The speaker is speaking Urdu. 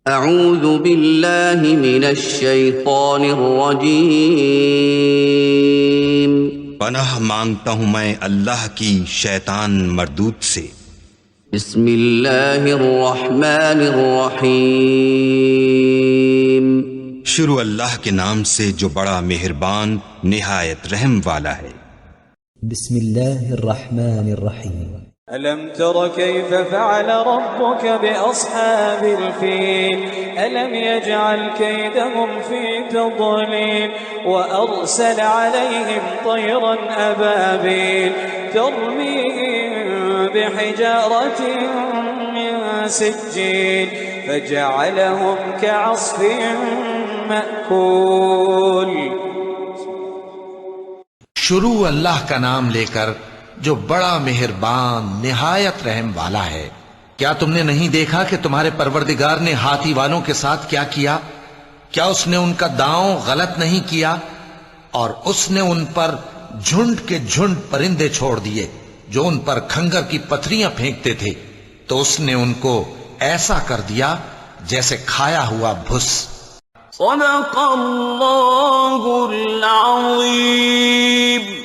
اعوذ باللہ من الشیطان الرجیم، پناہ مانگتا ہوں میں اللہ کی شیطان مردود سے۔ بسم اللہ الرحمن الرحیم، شروع اللہ کے نام سے جو بڑا مہربان نہایت رحم والا ہے۔ بسم اللہ الرحمن الرحیم۔ ألم تر كيف فعل ربك بأصحاب الفيل ألم يجعل كيدهم في تضليل وأرسل عليهم طيرا أبابيل ترميهم بحجارة من سجيل فجعلهم كعصف مأكول۔ شروع اللہ کا نام لے کر جو بڑا مہربان نہایت رحم والا ہے۔ کیا تم نے نہیں دیکھا کہ تمہارے پروردگار نے ہاتھی والوں کے ساتھ کیا کیا؟ کیا اس نے ان کا داؤں غلط نہیں کیا؟ اور اس نے ان پر جھنڈ کے جھنڈ پرندے چھوڑ دیے جو ان پر کھنگر کی پتھریاں پھینکتے تھے، تو اس نے ان کو ایسا کر دیا جیسے کھایا ہوا بھس۔ صدق اللہ العظیم۔